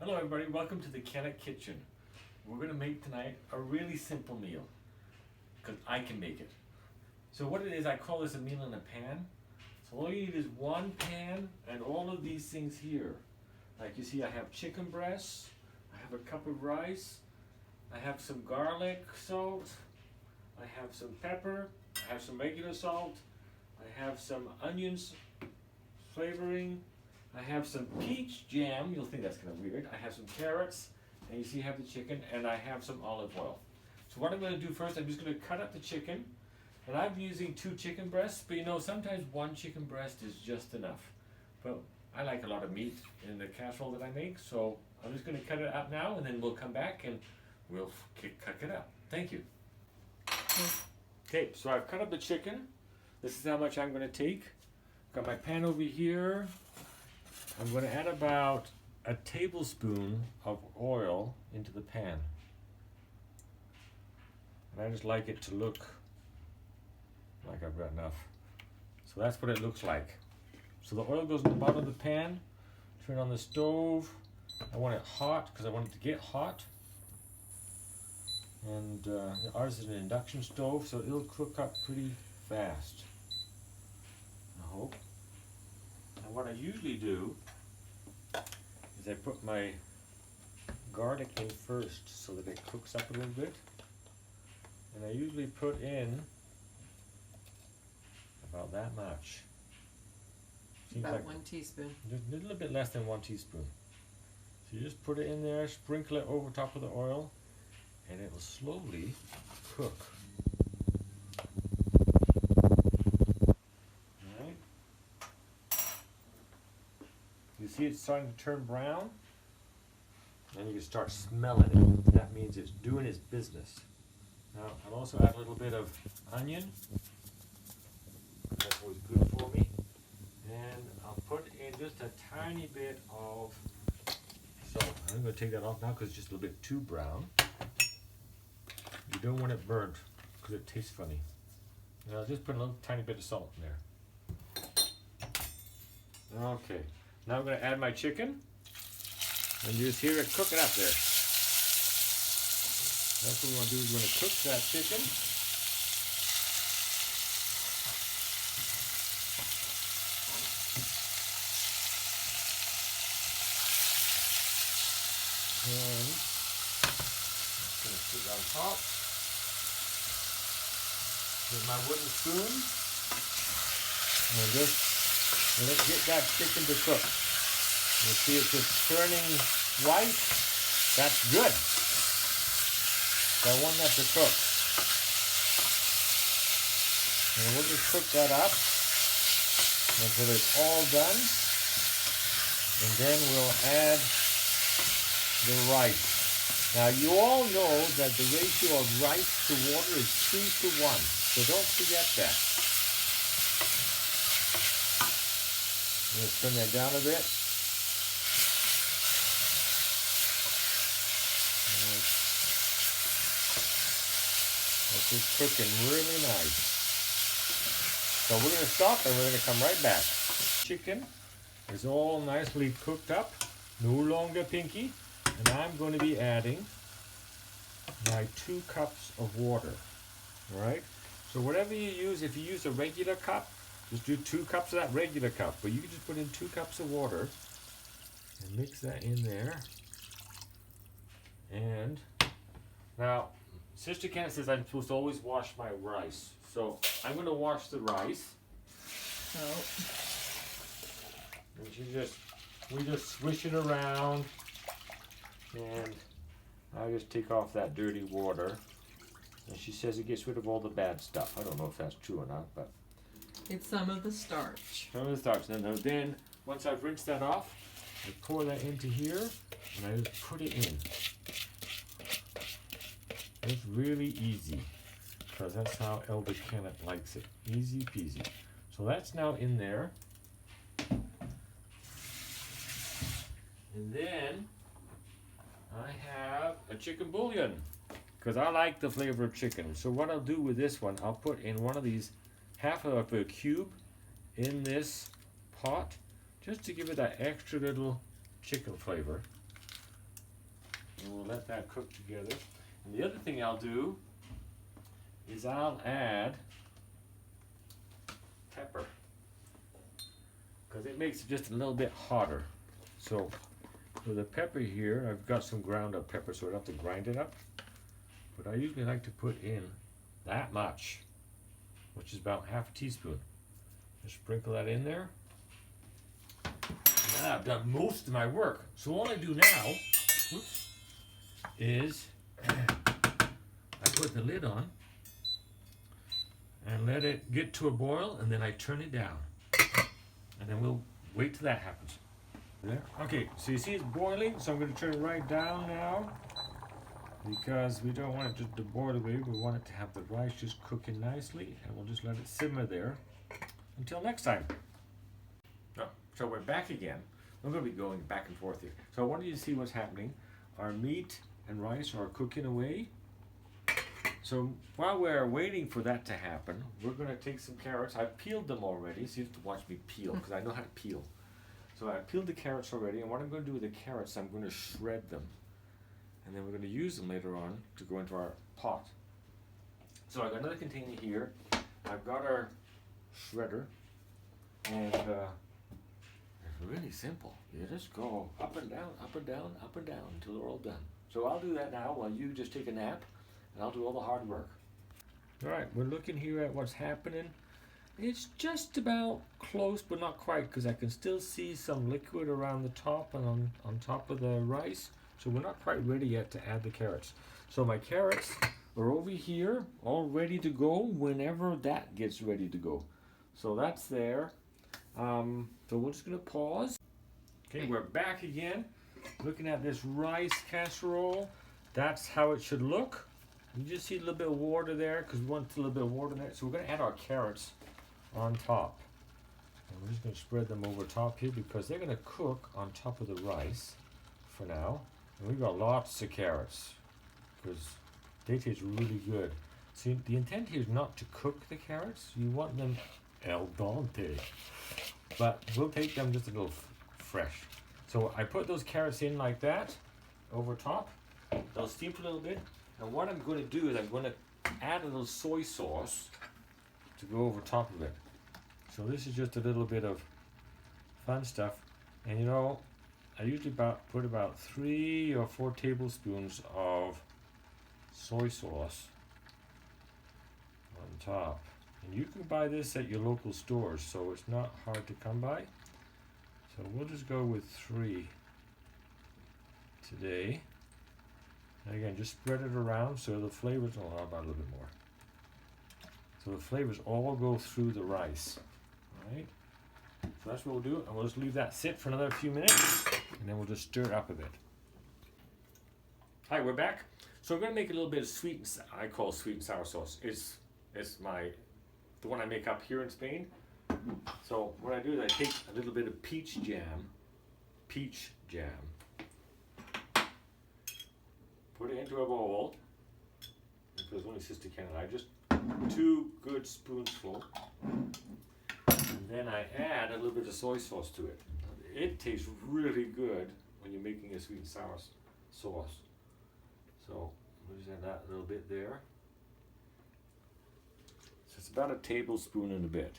Hello everybody, welcome to the Kennet Kitchen. We're going to make tonight a really simple meal, because I can make it. So what it is, I call this a meal in a pan. So all you need is one pan and all of these things here. Like you see, I have chicken breasts, I have a cup of rice, I have some garlic salt, I have some pepper, I have some regular salt, I have some onions flavoring, I have some peach jam. You'll think that's kind of weird. I have some carrots, and you see I have the chicken, and I have some olive oil. So what I'm going to do first, I'm just going to cut up the chicken, and I'm using 2 chicken breasts, but you know, sometimes 1 chicken breast is just enough. But I like a lot of meat in the casserole that I make, so I'm just going to cut it up now, and then we'll come back and we'll cut it up. Thank you. Okay, so I've cut up the chicken. This is how much I'm going to take. Got my pan over here. I'm going to add about a tablespoon of oil into the pan. And I just like it to look like I've got enough. So that's what it looks like. So the oil goes in the bottom of the pan. Turn on the stove. I want it hot because I want it to get hot. And ours is an induction stove, so it'll cook up pretty fast, I hope. And what I usually do is I put my garlic in first so that it cooks up a little bit. And I usually put in about that much. Seems About like 1 teaspoon. a little bit less than 1 teaspoon. So you just put it in there, sprinkle it over top of the oil, and it will slowly cook. Alright. You see it's starting to turn brown? And you can start smelling it. That means it's doing its business. Now I'll also add a little bit of onion. That's always good for me. And I'll put in just a tiny bit of salt. I'm going to take that off now because it's just a little bit too brown. You don't want it burnt because it tastes funny. And I'll just put a little tiny bit of salt in there. Okay, now I'm going to add my chicken. And you just hear it cooking up there. That's what we want to do, is we're going to cook that chicken. And I'm going to put it on top. With my wooden spoon. And just let it get that chicken to cook. You see it's just turning white. That's good. So I want that to cook. And we'll just cook that up until it's all done. And then we'll add the rice. Now you all know that the ratio of rice to water is 3 to 1. So don't forget that. Let's turn that down a bit. This is cooking really nice. So we're going to stop and we're going to come right back. Chicken is all nicely cooked up, no longer pinky, and I'm going to be adding my 2 cups of water. All right? So whatever you use, if you use a regular cup, just do 2 cups of that regular cup, but you can just put in 2 cups of water and mix that in there. And now, Sister Kenneth says I'm supposed to always wash my rice. So I'm going to wash the rice. Oh. And we just swish it around. And I just take off that dirty water. And she says it gets rid of all the bad stuff. I don't know if that's true or not, but It's some of the starch. some of the starch. Then once I've rinsed that off, I pour that into here and I just put it in. It's really easy, because that's how Elder Kenneth likes it. Easy peasy. So that's now in there. And then I have a chicken bouillon, because I like the flavor of chicken. So what I'll do with this one, I'll put in one of these, half of a cube in this pot, just to give it that extra little chicken flavor. And we'll let that cook together. And the other thing I'll do is I'll add pepper, because it makes it just a little bit hotter. So with the pepper here, I've got some ground up pepper, so I don't have to grind it up. But I usually like to put in that much, which is about half a teaspoon. Just sprinkle that in there. Now I've done most of my work. So all I do now, is I put the lid on and let it get to a boil, and then I turn it down. And then we'll wait till that happens. There. Okay, so you see it's boiling, so I'm going to turn it right down now, because we don't want it just to boil away. We want it to have the rice just cooking nicely, and we'll just let it simmer there until next time. So we're back again. I'm going to be going back and forth here. So I wanted you to see what's happening. Our meat and rice are cooking away. So while we're waiting for that to happen, we're going to take some carrots. I've peeled them already, so you have to watch me peel, because I know how to peel. So I peeled the carrots already, and what I'm going to do with the carrots, I'm going to shred them. And then we're going to use them later on to go into our pot. So I've got another container here. I've got our shredder, and it's really simple. You just go up and down, up and down, up and down until they're all done. So I'll do that now while you just take a nap, and I'll do all the hard work. All right, we're looking here at what's happening. It's just about close, but not quite, because I can still see some liquid around the top and on top of the rice. So we're not quite ready yet to add the carrots. So my carrots are over here, all ready to go whenever that gets ready to go. So that's there. So we're just going to pause. Okay, we're back again, looking at this rice casserole. That's how it should look. You just see a little bit of water there, because we want a little bit of water in there. So we're going to add our carrots on top. And we're just going to spread them over top here, because they're going to cook on top of the rice for now. And we've got lots of carrots, because they taste really good. See, the intent here is not to cook the carrots. You want them al dente. But we'll take them just a little fresh. So I put those carrots in like that, over top. They'll steam for a little bit. And what I'm going to do is I'm going to add a little soy sauce to go over top of it. So this is just a little bit of fun stuff. And you know, I usually put about 3 or 4 tablespoons of soy sauce on top. And you can buy this at your local stores, so it's not hard to come by. So we'll just go with 3 today. And again, just spread it around so the flavors, oh, how about a little bit more? So the flavors all go through the rice, right? So that's what we'll do, and we'll just leave that sit for another few minutes, and then we'll just stir it up a bit. Hi, we're back. So we're going to make a little bit of sweet, I call sweet and sour sauce. It's the one I make up here in Spain. So what I do is I take a little bit of peach jam, put it into a bowl, because only Sister can, and I just 2 good spoonsful, and then I add a little bit of soy sauce to it. It tastes really good when you're making a sweet and sour sauce. So we'll just add that a little bit there. So it's about a tablespoon and a bit.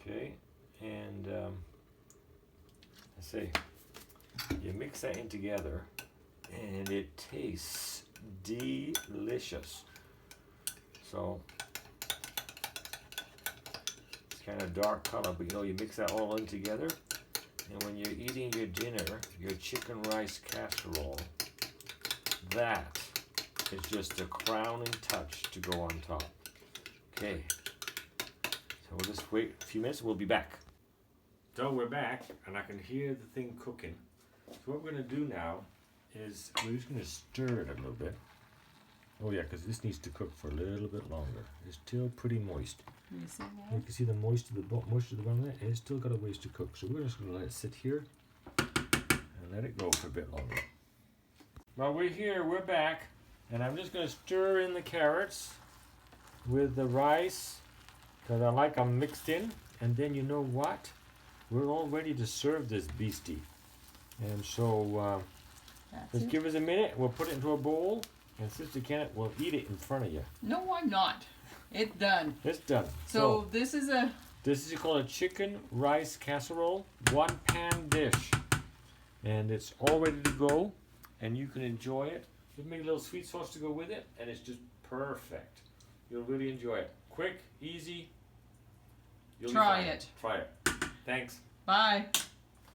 Okay, and I say you mix that in together, and it tastes delicious. So it's kind of dark color, but you know, you mix that all in together, and when you're eating your dinner, your chicken rice casserole, that is just a crowning touch to go on top. Okay, so we'll just wait a few minutes and we'll be back. So we're back, and I can hear the thing cooking. So what we're going to do now is we're just going to stir it a little bit. Oh yeah, because this needs to cook for a little bit longer. It's still pretty moist. Can you see that? You can see the moisture of the bottom of it. It's still got a ways to cook. So we're just going to let it sit here and let it go for a bit longer. Well, we're here, we're back, and I'm just going to stir in the carrots with the rice, because I like them mixed in. And then you know what? We're all ready to serve this beastie. And so That's Just it. give us a minute. We'll put it into a bowl, and Sister Kenneth will eat it in front of you. No, I'm not. It's done. It's done. So this is a This is called a chicken rice casserole, one pan dish. And it's all ready to go, and you can enjoy it. Just make a little sweet sauce to go with it, and it's just perfect. You'll really enjoy it. Quick, easy. You'll be Try fine. it. Try it. Thanks. bye.